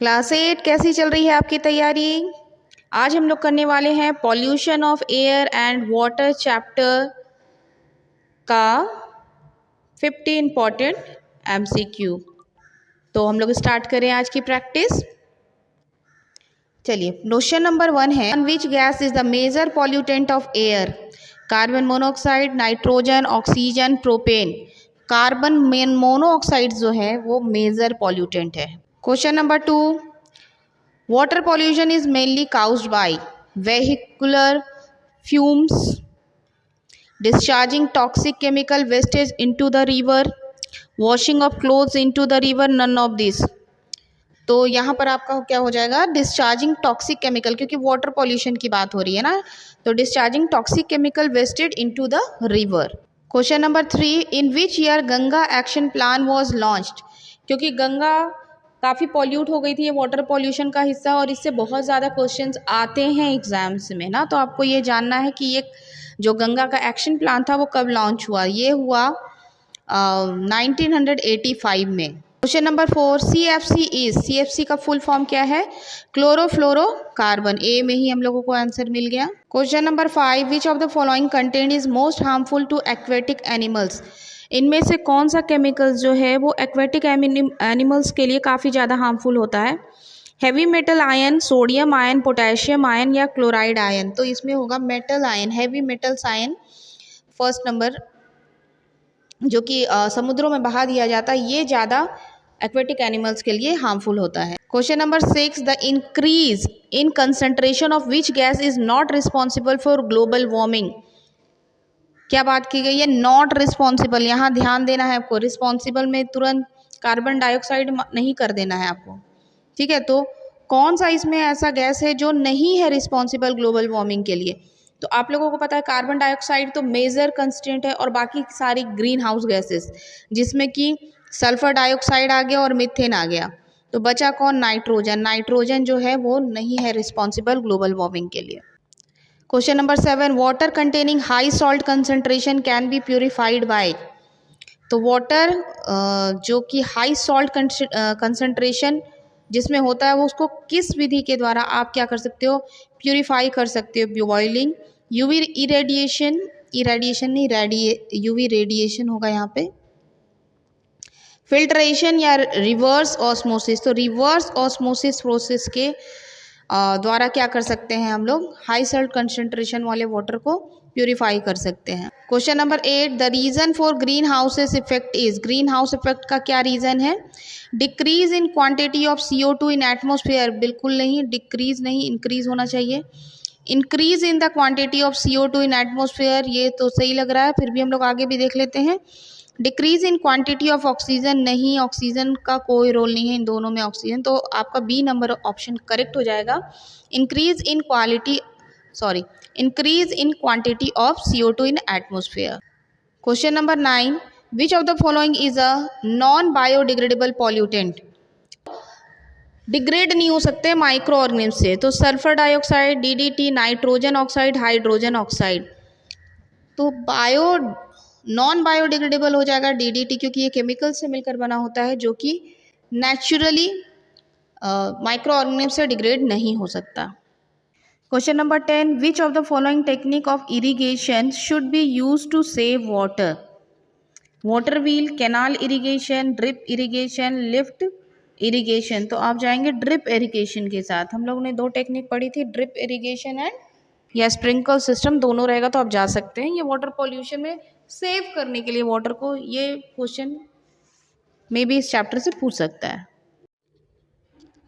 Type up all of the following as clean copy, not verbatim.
Class 8 कैसी चल रही है आपकी तैयारी। आज हम लोग करने वाले हैं pollution of air and water chapter का 50 इम्पॉर्टेंट एमसीक्यू। तो हम लोग स्टार्ट करें आज की प्रैक्टिस। चलिए, क्वेश्चन नंबर 1 है, which gas is the major pollutant of air? Carbon monoxide, nitrogen, oxygen, propane. Carbon monoxide जो है वो मेजर पॉल्यूटेंट है। Question number 2, water pollution is mainly caused by vehicular fumes, discharging toxic chemical wastage into the river, washing of clothes into the river, none of this। तो यहाँ पर आपका क्या हो जाएगा, डिस्चार्जिंग टॉक्सिक केमिकल, क्योंकि water pollution की बात हो रही है ना, तो discharging toxic chemical wasted into the river. Question number 3, in which year Ganga action plan was launched? क्योंकि गंगा काफ़ी पॉल्यूट हो गई थी, ये वाटर पॉल्यूशन का हिस्सा, और इससे बहुत ज़्यादा क्वेश्चंस आते हैं एग्जाम्स में ना, तो आपको ये जानना है कि ये जो गंगा का एक्शन प्लान था वो कब लॉन्च हुआ। ये हुआ 1985 में। क्वेश्चन नंबर 4, CFC का फुल फॉर्म क्या है? क्लोरोफ्लोरोकार्बन। ए में ही हम लोगों को आंसर मिल गया। Question number 5, which of the following content is most harmful to aquatic animals? इनमें से कौन सा केमिकल्स जो है वो एक्वेटिक एनिमल्स के लिए काफ़ी ज़्यादा हार्मफुल होता है? Heavy metal ion, sodium ion, potassium ion या क्लोराइड आयन? तो इसमें होगा metal ion, heavy metals ion first number, जो कि समुद्रों में बहा दिया जाता है, ये ज़्यादा एक्वेटिक एनिमल्स के लिए हार्मफुल होता है। Question number 6, the increase in concentration of which gas is not responsible for global warming? क्या बात की गई है? Not responsible. यहाँ ध्यान देना है आपको, रिस्पॉन्सिबल में तुरंत कार्बन डाइऑक्साइड नहीं कर देना है आपको, ठीक है। तो कौन सा इसमें ऐसा गैस है जो नहीं है रिस्पॉन्सिबल ग्लोबल वार्मिंग के लिए? तो आप लोगों को पता है कार्बन डाइऑक्साइड तो मेजर कंस्टेंट है, और बाकी सारी ग्रीन हाउस गैसेस, जिसमें कि सल्फर डाइऑक्साइड आ गया और मीथेन आ गया, तो बचा कौन? नाइट्रोजन। नाइट्रोजन जो है वो नहीं है रिस्पॉन्सिबल ग्लोबल वार्मिंग के लिए। Question number 7, water containing high salt concentration can be purified bye? तो वाटर जो कि हाई सॉल्ट कंसंट्रेशन जिसमें होता है वो उसको किस विधि के द्वारा आप क्या कर सकते हो? प्यूरिफाई कर सकते हो। Boiling, UV irradiation, UV radiation होगा यहाँ पे, फिल्ट्रेशन या रिवर्स ऑस्मोसिस। तो रिवर्स ऑस्मोसिस प्रोसेस के द्वारा क्या कर सकते हैं हम लोग? हाई सॉल्ट कंसंट्रेशन वाले वाटर को प्यूरिफाई कर सकते हैं। Question number 8, the reason for green houses effect is? Green house effect का क्या रीजन है? Decrease in quantity of CO2 in atmosphere? बिल्कुल नहीं, डिक्रीज नहीं, इंक्रीज होना चाहिए। Increase in the quantity of CO2 in atmosphere, ये तो सही लग रहा है, फिर भी हम लोग आगे भी देख लेते हैं। Decrease in quantity of oxygen, नहीं, ऑक्सीजन का कोई रोल नहीं है इन दोनों में, ऑक्सीजन, तो आपका बी नंबर ऑप्शन करेक्ट हो जाएगा। Increase in quantity of CO2 in atmosphere. Question number 9, which of the following is a non biodegradable pollutant? Degrade नहीं हो सकते माइक्रो ऑर्गेनिज्म से, तो sulphur dioxide, DDT, nitrogen oxide, hydrogen oxide. तो non biodegradable हो जाएगा DDT, क्योंकि ये केमिकल से मिलकर बना होता है, जो कि नेचुरली माइक्रो ऑर्गेनिज्म से डिग्रेड नहीं हो सकता। Question number 10, which of the following technique of irrigation should be use to save water? Water wheel, canal irrigation, drip irrigation, lift irrigation. तो आप जाएंगे ड्रिप इरिगेशन के साथ। हम लोगों ने 2 टेक्निक पढ़ी थी, ड्रिप इरिगेशन एंड या स्प्रिंकल सिस्टम, दोनों रहेगा तो आप जा सकते हैं। ये वाटर पॉल्यूशन में सेव करने के लिए वाटर को, ये क्वेश्चन मे भी इस चैप्टर से पूछ सकता है।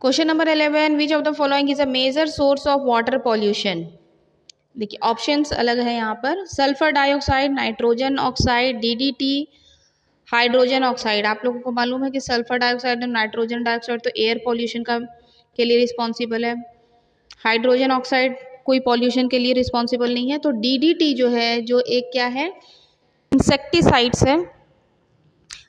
Question number 11, which of the following is a major source of water pollution? देखिए ऑप्शंस अलग है यहाँ पर, sulphur dioxide, nitrogen oxide, DDT, hydrogen oxide. आप लोगों को मालूम है कि सल्फर डाइऑक्साइड और नाइट्रोजन डाइऑक्साइड तो एयर पॉल्यूशन के लिए रिस्पॉन्सिबल है, हाइड्रोजन ऑक्साइड कोई पॉल्यूशन के लिए रिस्पॉन्सिबल नहीं है। तो DDT जो है, जो एक क्या है, इंसेक्टिसाइड्स है,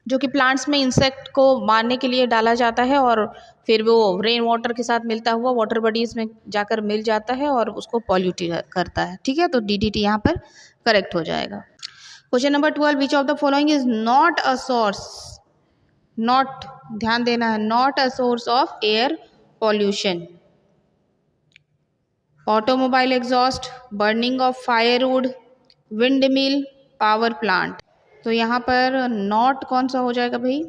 जो कि प्लांट्स में इंसेक्ट को मारने के लिए डाला जाता है, और फिर वो रेन वाटर के साथ मिलता हुआ वाटर बॉडीज में जाकर मिल जाता है और उसको पॉल्यूट करता है, ठीक है। तो DDT यहाँ पर करेक्ट हो जाएगा। Question number 12, which of the following is not a source, not, ध्यान देना है, not a source of air pollution? Automobile exhaust, burning of firewood, windmill, power plant. तो यहाँ पर नॉट कौन सा हो जाएगा भाई?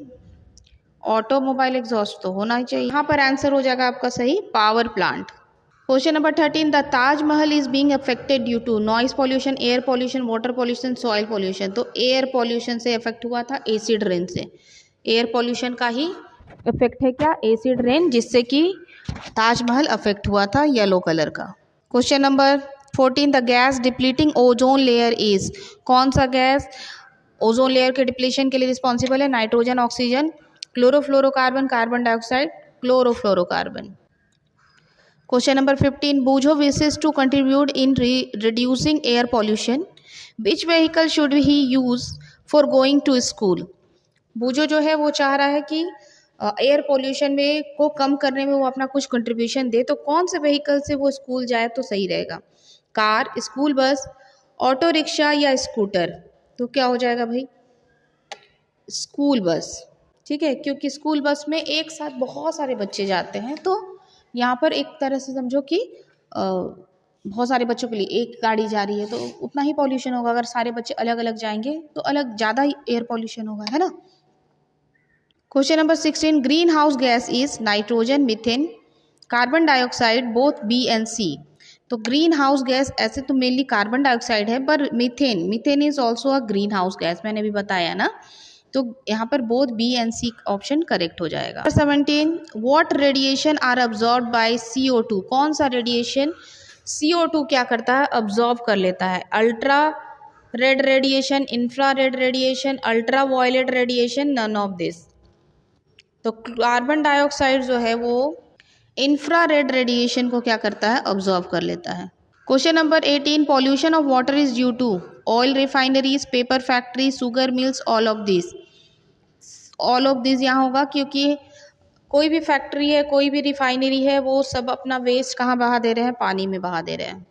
ऑटोमोबाइल एग्जॉस्ट तो होना ही चाहिए। यहाँ पर आंसर हो जाएगा आपका सही power plant. Question number 13, the Taj Mahal is being affected due to noise pollution, air pollution, water pollution, soil pollution. तो एयर पॉल्यूशन से इफेक्ट हुआ था, एसिड रेन से। एयर पॉल्यूशन का ही इफेक्ट है क्या? एसिड रेन, जिससे कि ताजमहल अफेक्ट हुआ था येलो कलर का। Question number 14, the gas depleting ozone layer is. कौन सा गैस ओजोन लेयर के डिप्लीशन के लिए रिस्पॉन्सिबल है? Nitrogen, oxygen, chlorofluorocarbon, carbon dioxide, chlorofluorocarbon. Question number 15, Boojho wishes to contribute in reducing air pollution, which vehicle should he use for going to school. Boojho जो है वो चाह रहा है कि एयर पॉल्यूशन में को कम करने में वो अपना कुछ कंट्रीब्यूशन दे, तो कौन से व्हीकल से वो स्कूल जाए तो सही रहेगा? Car, school bus, auto rickshaw या स्कूटर। तो क्या हो जाएगा भाई? School bus. ठीक है, क्योंकि स्कूल बस में एक साथ बहुत सारे बच्चे जाते हैं, तो यहाँ पर एक तरह से समझो कि बहुत सारे बच्चों के लिए एक गाड़ी जा रही है तो उतना ही पॉल्यूशन होगा। अगर सारे बच्चे अलग अलग जाएंगे तो अलग ज़्यादा ही एयर पॉल्यूशन होगा, है ना। Question number 16, green house gas is nitrogen, methane, carbon dioxide, both B and C. तो ग्रीन हाउस गैस ऐसे तो मेनली कार्बन डाइऑक्साइड है, पर methane is also a green house gas, मैंने भी बताया ना। तो यहाँ पर both B and C option correct हो जाएगा। 17, what radiation are absorb by CO2। कौन सा रेडिएशन CO2 क्या करता है? अब्जॉर्ब कर लेता है। Ultra red radiation, infra red radiation, ultra violet radiation, none of this. तो कार्बन डाइऑक्साइड जो है वो इंफ्रारेड रेडिएशन को क्या करता है? ऑब्जॉर्व कर लेता है। Question number 18, pollution of water is due to oil refineries, paper factory, sugar mills, all of this. All of this यहाँ होगा क्योंकि कोई भी फैक्ट्री है, कोई भी रिफाइनरी है, वो सब अपना वेस्ट कहाँ बहा दे रहे हैं? पानी में बहा दे रहे हैं।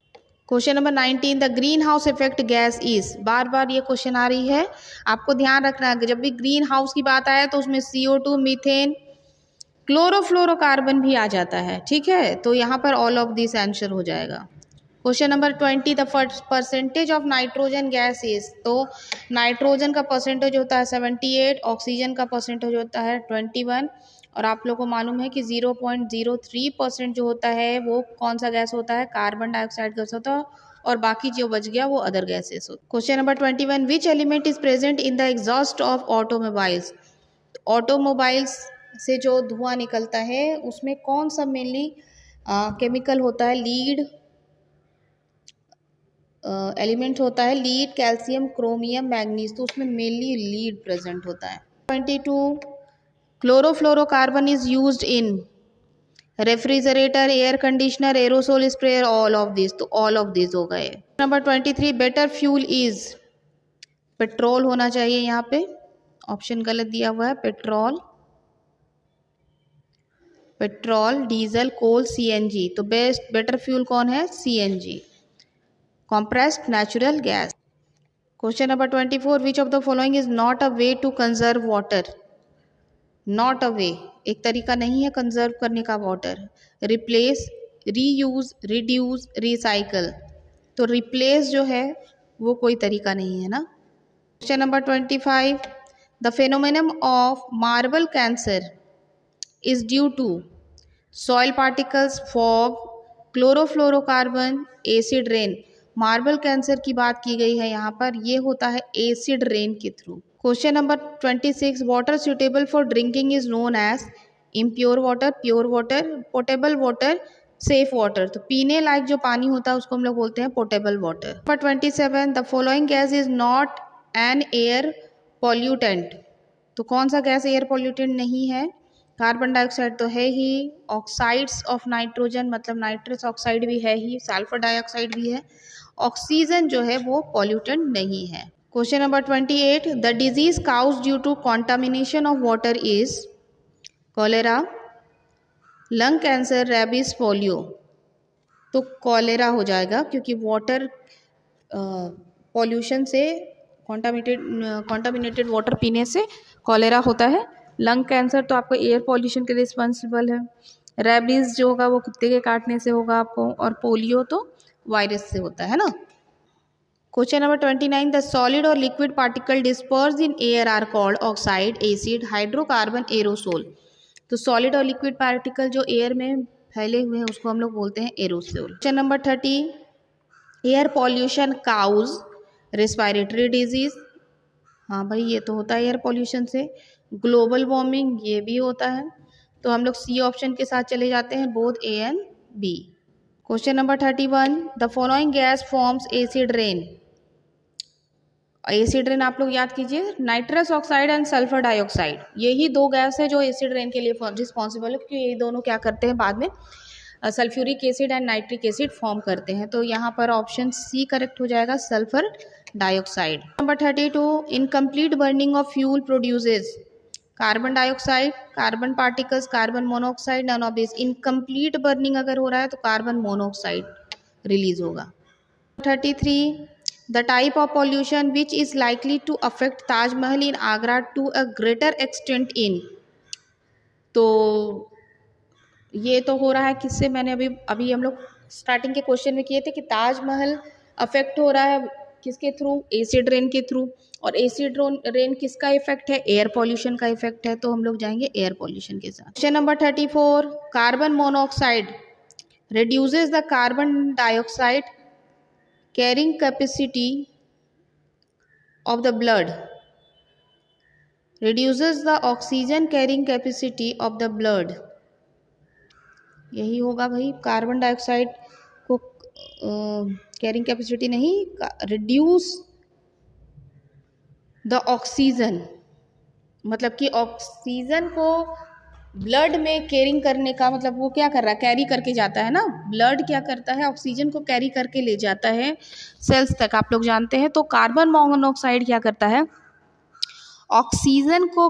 Question number 19, the green house effect gas is. बार बार ये क्वेश्चन आ रही है, आपको ध्यान रखना है कि जब भी ग्रीन हाउस की बात आए तो उसमें CO2, मीथेन, क्लोरोफ्लोरोकार्बन भी आ जाता है। ठीक है, तो यहाँ पर ऑल ऑफ दिस आंसर हो जाएगा। Question number 20, the percentage of nitrogen gas is. तो नाइट्रोजन का परसेंटेज होता है 78, ऑक्सीजन का परसेंटेज होता है 21, और आप लोगों को मालूम है कि 0.03% जो होता है वो कौन सा गैस होता है? कार्बन डाइऑक्साइड गैस होता है, और बाकी जो बच गया वो अदर गैसेस होता है। Question number 21, which element is present in the exhaust of automobiles. Automobiles से जो धुआं निकलता है उसमें कौन सा मेनली केमिकल होता है? लीड एलिमेंट होता है, लीड, कैल्शियम, क्रोमियम, मैग्नीज। तो उसमें मेनली लीड प्रेजेंट होता है। 22, chlorofluorocarbon is used in refrigerator, air conditioner, aerosol sprayer, all of this. तो ऑल ऑफ दिस हो गए। Number 23, better fuel is. Petrol होना चाहिए यहाँ पे, ऑप्शन गलत दिया हुआ है। पेट्रोल, डीजल, कोल, CNG। तो बेटर फ्यूल कौन है? CNG, compressed natural gas. Question number 24, which of the following is not a way to conserve water? Not a way, एक तरीका नहीं है कंजर्व करने का water. Replace, reuse, reduce, recycle. तो रिप्लेस जो है वो कोई तरीका नहीं है ना। Question number 25, the phenomenon of marble cancer is due to soil particles, fog, chlorofluorocarbon, acid rain. Marble cancer की बात की गई है यहाँ पर, ये होता है एसिड रेन के through. Question number 26, water suitable for drinking is known as impure water, pure water, potable water, safe water. तो पीने लायक जो पानी होता है उसको हम लोग बोलते हैं potable water. Number 27, the following gas is not an air pollutant. तो कौन सा गैस एयर पॉल्यूटेंट नहीं है? कार्बन डाइऑक्साइड तो है ही, ऑक्साइड्स ऑफ नाइट्रोजन मतलब नाइट्रस ऑक्साइड भी है ही, सल्फर डाइऑक्साइड भी है, ऑक्सीजन जो है वो पॉल्यूटेंट नहीं है। Question number 28, the disease cause due to contamination of water is cholera, lung cancer, rabies, polio. तो कॉलेरा हो जाएगा क्योंकि वाटर पॉल्यूशन से कॉन्टामिनेटेड वाटर पीने से कॉलेरा होता है। लंग कैंसर तो आपको एयर पॉल्यूशन के रिस्पॉन्सिबल है। रेबीज जो होगा वो कुत्ते के काटने से होगा आपको, और पोलियो तो वायरस से होता है ना। क्वेश्चन नंबर 29, द सॉलिड और liquid particle disperse in air are called oxide, acid, hydrocarbon, aerosol. तो सॉलिड और लिक्विड पार्टिकल जो एयर में फैले हुए हैं उसको हम लोग बोलते हैं aerosol. Question number 30, air pollution cause respiratory disease. हाँ भाई ये तो होता है एयर पॉल्यूशन से। ग्लोबल वार्मिंग ये भी होता है। तो हम लोग सी ऑप्शन के साथ चले जाते हैं, both A and B. Question number 31, the following gas forms acid rain. Acid rain आप लोग याद कीजिए, nitrous oxide and sulphur dioxide, यही दो गैस है जो एसिड रेन के लिए रिस्पॉन्सिबल है, क्योंकि ये दोनों क्या करते हैं बाद में sulphuric acid and nitric acid form करते हैं। तो यहाँ पर ऑप्शन सी करेक्ट हो जाएगा, sulphur dioxide. Number 32, incomplete burning of fuel produces carbon dioxide, carbon particles, carbon monoxide, none of this. Incomplete burning अगर हो रहा है तो कार्बन मोनोऑक्साइड रिलीज होगा। 33, the type of pollution which is likely to affect Taj Mahal in Agra to a greater extent in. तो ये तो हो रहा है किससे, मैंने अभी हम लोग स्टार्टिंग के क्वेश्चन में किए थे कि ताजमहल अफेक्ट हो रहा है किसके थ्रू, एसिड रेन के थ्रू। और एसिड रेन किसका इफेक्ट है, एयर पॉल्यूशन का इफेक्ट है, तो हम लोग जाएंगे एयर पॉल्यूशन के साथ। Question number 34, carbon monoxide reduces the carbon dioxide carrying capacity of the blood, reduces the oxygen carrying capacity of the blood। यही होगा भाई, कार्बन डाइऑक्साइड को कैरिंग कैपेसिटी नहीं, रिड्यूस द ऑक्सीजन, मतलब कि ऑक्सीजन को ब्लड में कैरिंग करने का मतलब वो क्या कर रहा है, कैरी करके जाता है ना। ब्लड क्या करता है, ऑक्सीजन को कैरी करके ले जाता है सेल्स तक, आप लोग जानते हैं। तो कार्बन मोनोऑक्साइड क्या करता है, ऑक्सीजन को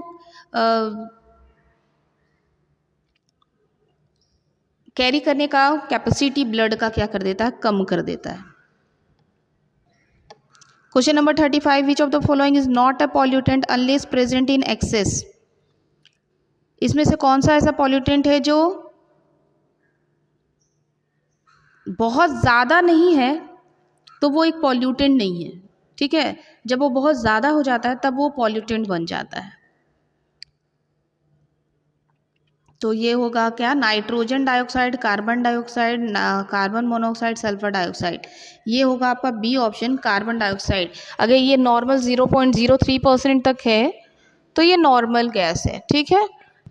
कैरी करने का कैपेसिटी ब्लड का क्या कर देता है, कम कर देता है। Question number 35, which of the following is not a pollutant unless present in excess. इसमें से कौन सा ऐसा पॉल्यूटेंट है जो बहुत ज़्यादा नहीं है तो वो एक पॉल्यूटेंट नहीं है, ठीक है। जब वो बहुत ज़्यादा हो जाता है तब वो पॉल्यूटेंट बन जाता है। तो ये होगा क्या, nitrogen dioxide, carbon dioxide, carbon monoxide, sulphur dioxide. ये होगा आपका बी ऑप्शन, कार्बन डाइऑक्साइड। अगर ये नॉर्मल 0.03% तक है तो ये नॉर्मल गैस है, ठीक है।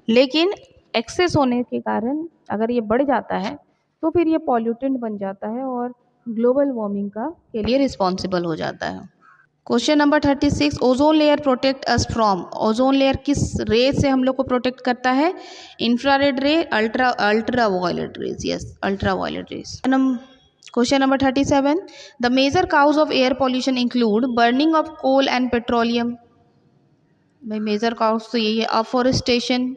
लेकिन एक्सेस होने के कारण अगर ये बढ़ जाता है तो फिर ये पॉल्यूटेंट बन जाता है और ग्लोबल वार्मिंग का के लिए रिस्पॉन्सिबल हो जाता है। Question number 36, ozone layer protect us from. Ozone layer किस रे से हम लोग को प्रोटेक्ट करता है, infrared ray, ultra violet rays, yes ultra violet rays. Question number 37, the major cause of air pollution include burning of coal and petroleum. भाई major cause तो यही है, अफॉरेस्टेशन,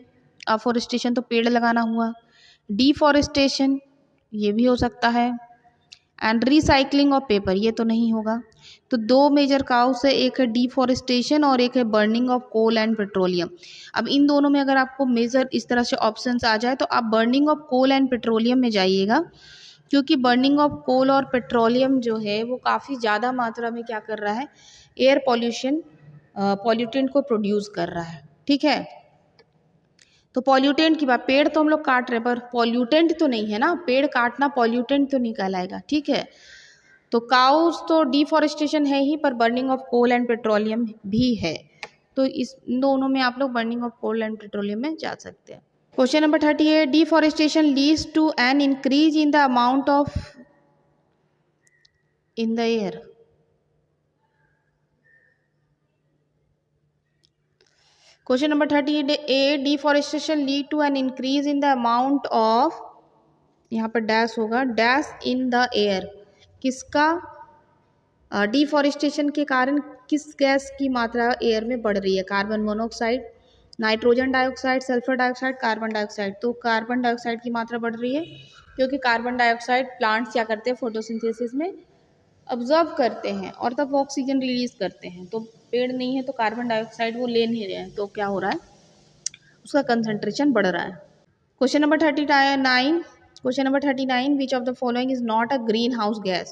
अफॉरेस्टेशन तो पेड़ लगाना हुआ, डिफॉरेस्टेशन ये भी हो सकता है, एंड रिसाइकलिंग ऑफ पेपर ये तो नहीं होगा। तो दो मेजर काउस है, एक है डिफॉरेस्टेशन और एक है burning of coal and petroleum. अब इन दोनों में अगर आपको मेजर इस तरह से ऑप्शंस आ जाए तो आप burning of coal and petroleum में जाइएगा, क्योंकि बर्निंग ऑफ कोल और पेट्रोलियम जो है वो काफ़ी ज़्यादा मात्रा में क्या कर रहा है, एयर पॉल्यूशन पॉल्यूटेंट को प्रोड्यूस कर रहा है, ठीक है। तो पॉल्यूटेंट की बात, पेड़ तो हम लोग काट रहे हैं पर पॉल्यूटेंट तो नहीं है ना, पेड़ काटना पॉल्यूटेंट तो नहीं कहलाएगा, ठीक है। तो काउस तो डिफॉरेस्टेशन है ही, पर burning of coal and petroleum भी है। तो इस दोनों में आप लोग burning of coal and petroleum में जा सकते हैं। Question number 38, deforestation leads to an increase in the amount of in the air. Question number 38, deforestation lead to an increase in the amount of, यहाँ पर डैश होगा, dash in the air. किसका, deforestation के कारण किस gas की मात्रा air में बढ़ रही है, carbon monoxide, nitrogen dioxide, sulphur dioxide, carbon dioxide. तो कार्बन डाइऑक्साइड की मात्रा बढ़ रही है, क्योंकि कार्बन डाइऑक्साइड प्लांट्स क्या करते हैं, फोटोसिंथेसिस में ऑब्जर्व करते हैं और तब वो ऑक्सीजन रिलीज करते हैं। तो पेड़ नहीं है तो कार्बन डाइऑक्साइड वो ले नहीं रहे हैं, तो क्या हो रहा है, उसका कंसंट्रेशन बढ़ रहा है। Question number 39 which of the following is not a green house gas.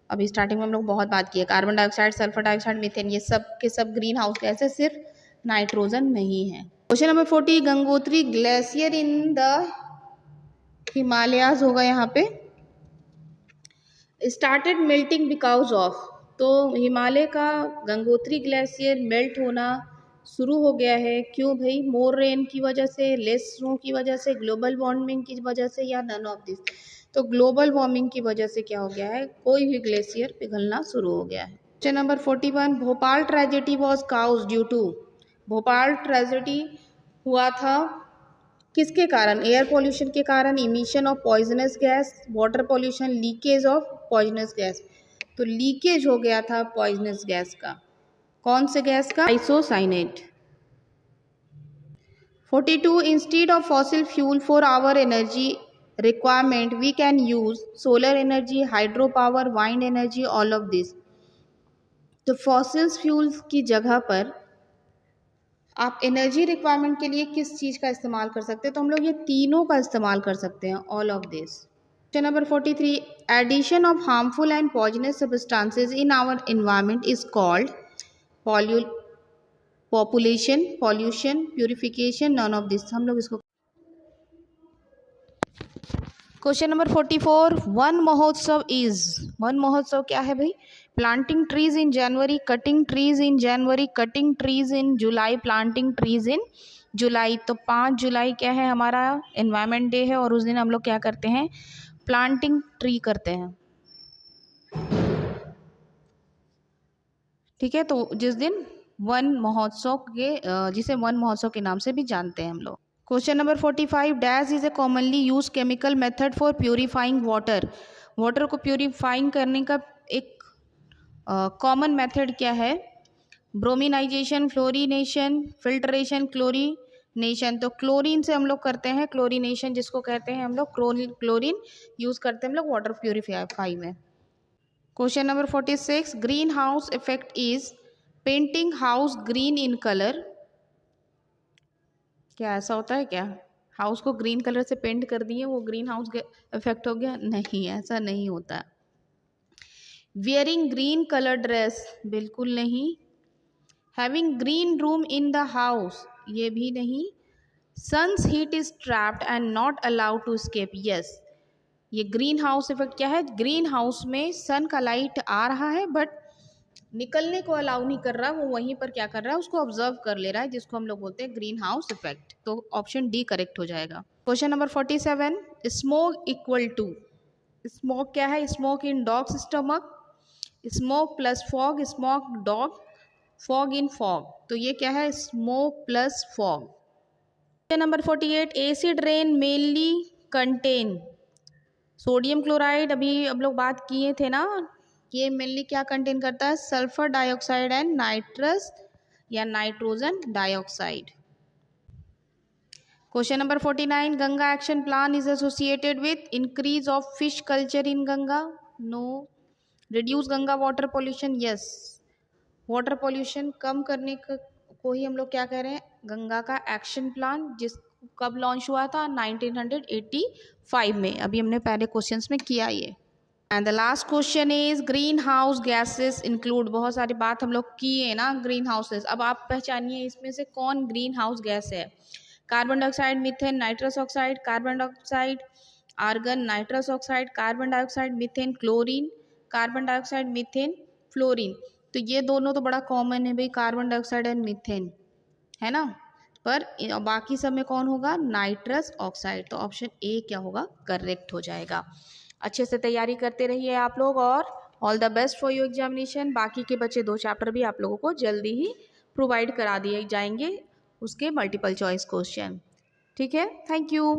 अभी स्टार्टिंग में हम लोग बहुत बात की है, carbon dioxide, sulphur dioxide, methane, ये सब के सब ग्रीन हाउस गैस है, सिर्फ नाइट्रोजन नहीं है। Question number 40 Gangotri glacier in the Himalayas होगा यहाँ पे। स्टार्टेड मेल्टिंग बिकॉज ऑफ, तो हिमालय का गंगोत्री ग्लेशियर मेल्ट होना शुरू हो गया है, क्यों भाई? मोर रेन की वजह से, लेस स्नो की वजह से, ग्लोबल वार्मिंग की वजह से, या नन ऑफ दिस। तो ग्लोबल वार्मिंग की वजह से क्या हो गया है, कोई भी ग्लेशियर पिघलना शुरू हो गया है। Question number 41 Bhopal tragedy was cause due to, Bhopal tragedy हुआ था किसके कारण? एयर पॉल्यूशन के कारण, emission of poisonous gas, water pollution, leakage of poisonous gas. तो लीकेज हो गया था पॉइजनस गैस का। कौन से गैस का? Isocyanate. 42 instead of fossil fuel for our energy requirement we can use solar energy, hydro power, wind energy, all of this. तो fossils fuels की जगह पर आप एनर्जी रिक्वायरमेंट के लिए किस चीज़ का इस्तेमाल कर सकते हैं? तो हम लोग ये तीनों का इस्तेमाल कर सकते हैं, all of this. Question number 43 addition of harmful and poisonous substances in our environment is called population, pollution, purification, none of this. हम लोग इसको। Question number 44 Van Mahotsav is, Van Mahotsav क्या है भाई? Planting trees in January, cutting trees in January, cutting trees in July, planting trees in July. तो 5 जुलाई क्या है? हमारा एनवायरनमेंट डे है, और उस दिन हम लोग क्या करते हैं? प्लांटिंग ट्री करते हैं। ठीक है, तो जिस दिन वन महोत्सव के जिसे वन महोत्सव के नाम से भी जानते हैं हम लोग। Question number 45 dash is a commonly use chemical method for purifying water, water को प्यूरिफाइंग करने का एक कॉमन मेथड क्या है? ब्रोमिनाइजेशन, फ्लोरिनेशन, फिल्ट्रेशन, क्लोरीनेशन। तो क्लोरीन से हम लोग करते हैं क्लोरीनेशन, जिसको कहते हैं हम लोग क्लोरीन यूज करते हैं हम लोग वाटर प्यूरिफाई में। Question number 46 green house effect is painting house green in colour. क्या ऐसा होता है क्या? हाउस को ग्रीन कलर से पेंट कर दिए, वो ग्रीन हाउस इफेक्ट हो गया? नहीं, ऐसा नहीं होता। वियरिंग ग्रीन कलर ड्रेस, बिल्कुल नहीं। Having green room in the house, ये भी नहीं। Sun's heat is trapped and not allowed to escape, yes. ये ग्रीन हाउस इफेक्ट क्या है? ग्रीन हाउस में सन का लाइट आ रहा है बट निकलने को अलाउ नहीं कर रहा, वो वहीं पर क्या कर रहा है? उसको ऑब्जर्व कर ले रहा है, जिसको हम लोग बोलते हैं ग्रीन हाउस इफेक्ट। तो ऑप्शन डी करेक्ट हो जाएगा। Question number 47 smoke equal to, smoke क्या है? Smoke in dogs stomach, smoke plus fog, smoke dog, fog in fog. तो ये क्या है? Smoke plus fog. Question number 48 acid rain mainly contain sodium chloride, अभी अब लोग बात किए थे ना, ये मेनली क्या कंटेन करता है? सल्फर डाइऑक्साइड एंड नाइट्रस या nitrogen dioxide. Question number 49 Ganga action plan is associated with increase of fish culture in Ganga, no. Reduce Ganga water pollution, yes. Water pollution कम करने को ही हम लोग क्या कह रहे हैं? गंगा का एक्शन प्लान, जिस कब लॉन्च हुआ था? 1985 में। अभी हमने पहले क्वेश्चंस में किया ये। And the last question is green house gases include, बहुत सारी बात हम लोग किए ना ग्रीन हाउसेस। अब आप पहचानिए इसमें से कौन ग्रीन हाउस गैस है। Carbon dioxide, methane, nitrous oxide, carbon dioxide, argon, nitrous oxide, carbon dioxide, methane, chlorine, carbon dioxide, methane, fluorine. तो ये दोनों तो बड़ा कॉमन है भाई, कार्बन डाइऑक्साइड एंड मीथेन, है ना। पर बाकी सब में कौन होगा? Nitrous oxide. तो ऑप्शन ए क्या होगा? करेक्ट हो जाएगा। अच्छे से तैयारी करते रहिए आप लोग, और all the best for your examination. बाकी के बचे 2 चैप्टर भी आप लोगों को जल्दी ही प्रोवाइड करा दिए जाएंगे, उसके मल्टीपल चॉइस क्वेश्चन। ठीक है, थैंक यू।